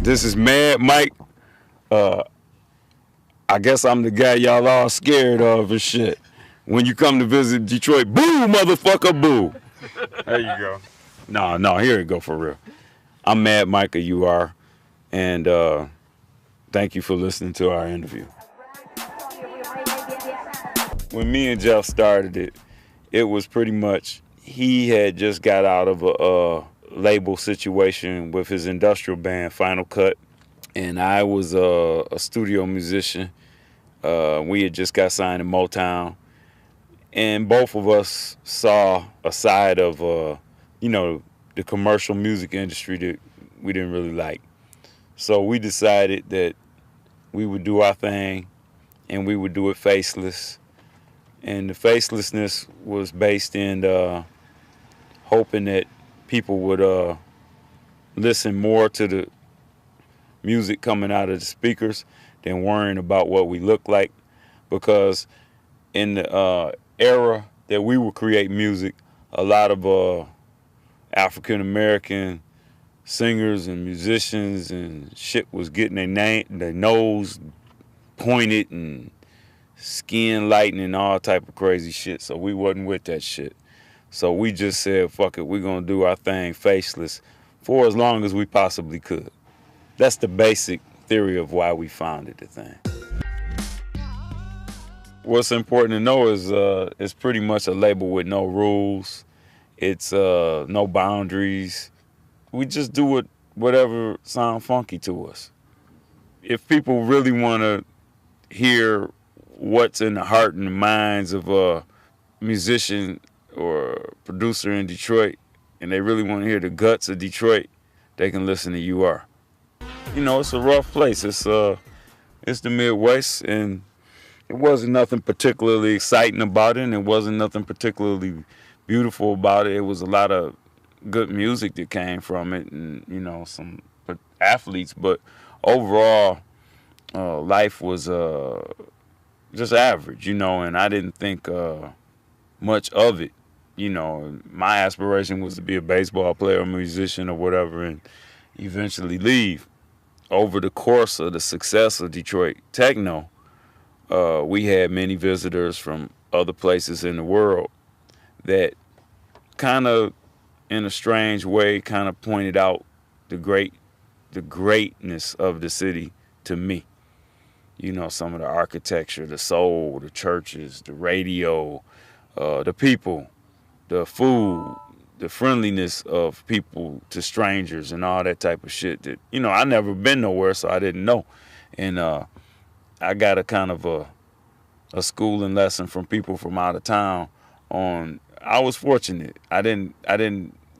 This is Mad Mike. I guess I'm the guy y'all all scared of and shit. When you come to visit Detroit, boo, motherfucker, boo. There you go. No, here it go for real. I'm Mad Mike, you are, and thank you for listening to our interview. When me and Jeff started it, it was pretty much he had just got out of a label situation with his industrial band Final Cut, and I was a studio musician. We had just got signed to Motown, and both of us saw a side of the commercial music industry that we didn't really like. So we decided that we would do our thing, and we would do it faceless. And the facelessness was based in hoping that people would listen more to the music coming out of the speakers than worrying about what we look like. Because in the era that we would create music, a lot of African American singers and musicians and shit was getting their nose pointed and skin lightening and all type of crazy shit. So we wasn't with that shit. So we just said, fuck it, we're gonna do our thing faceless for as long as we possibly could. That's the basic theory of why we founded the thing. What's important to know is it's pretty much a label with no rules. It's no boundaries. We just do whatever sound funky to us. If people really want to hear what's in the heart and the minds of a musician or producer in Detroit, and they really want to hear the guts of Detroit, they can listen to UR. You know, it's a rough place. It's the Midwest, and it wasn't nothing particularly exciting about it, and it wasn't nothing particularly beautiful about it. It was a lot of good music that came from it, and some athletes, but overall life was just average, and I didn't think much of it. My aspiration was to be a baseball player, a musician, or whatever, and eventually leave. Over the course of the success of Detroit techno, we had many visitors from other places in the world that kind of, in a strange way, kind of pointed out the greatness of the city to me. Some of the architecture, the soul, the churches, the radio, the people, the food, the friendliness of people to strangers and all that type of shit that, I never been nowhere, so I didn't know. And I got a kind of a schooling lesson from people from out of town on, I was fortunate. I didn't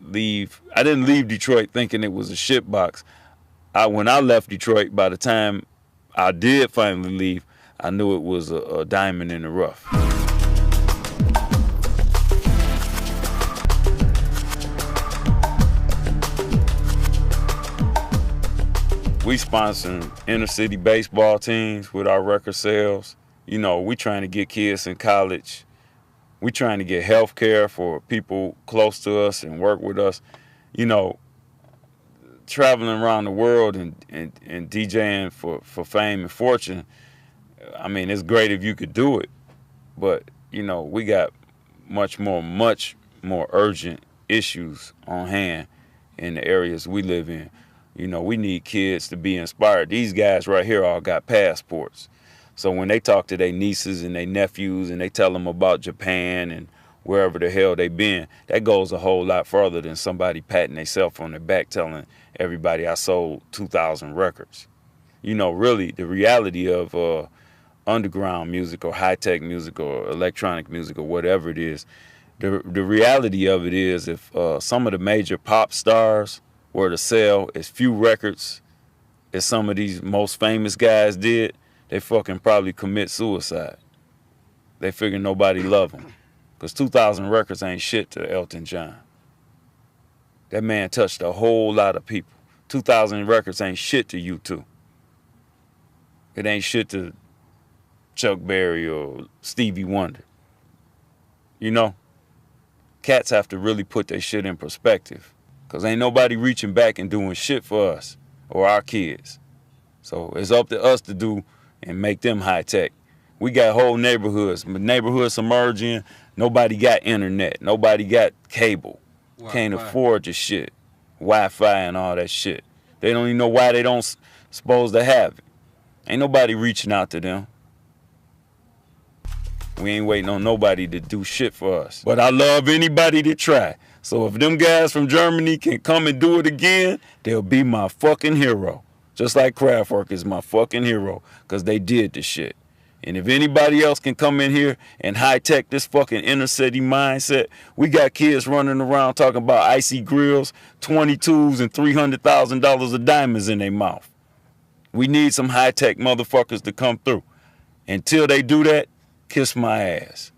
leave Detroit thinking it was a shit box. When I left Detroit, by the time I did finally leave, I knew it was a diamond in the rough. We sponsor inner city baseball teams with our record sales. We trying to get kids in college. We trying to get health care for people close to us and work with us. Traveling around the world and DJing for fame and fortune, I mean, it's great if you could do it. But, we got much more urgent issues on hand in the areas we live in. We need kids to be inspired. These guys right here all got passports. So when they talk to their nieces and their nephews and they tell them about Japan and wherever the hell they been, that goes a whole lot further than somebody patting themselves on their back telling everybody I sold 2,000 records. Really, the reality of underground music or high-tech music or electronic music or whatever it is, the reality of it is if some of the major pop stars were to sell as few records as some of these most famous guys did, they fucking probably commit suicide. They figure nobody love them. Because 2,000 records ain't shit to Elton John. That man touched a whole lot of people. 2,000 records ain't shit to U2. It ain't shit to Chuck Berry or Stevie Wonder. Cats have to really put their shit in perspective. Because ain't nobody reaching back and doing shit for us. or our kids. So it's up to us to do and make them high tech. We got whole neighborhoods emerging. Nobody got internet. Nobody got cable. Can't afford the shit. Wi-Fi and all that shit. They don't even know why they don't supposed to have it. Ain't nobody reaching out to them. We ain't waiting on nobody to do shit for us. But I love anybody to try. So if them guys from Germany can come and do it again, they'll be my fucking hero. Just like Kraftwerk is my fucking hero, because they did the shit. And if anybody else can come in here and high-tech this fucking inner city mindset, we got kids running around talking about icy grills, 22s, and $300,000 of diamonds in their mouth. We need some high-tech motherfuckers to come through. Until they do that, kiss my ass.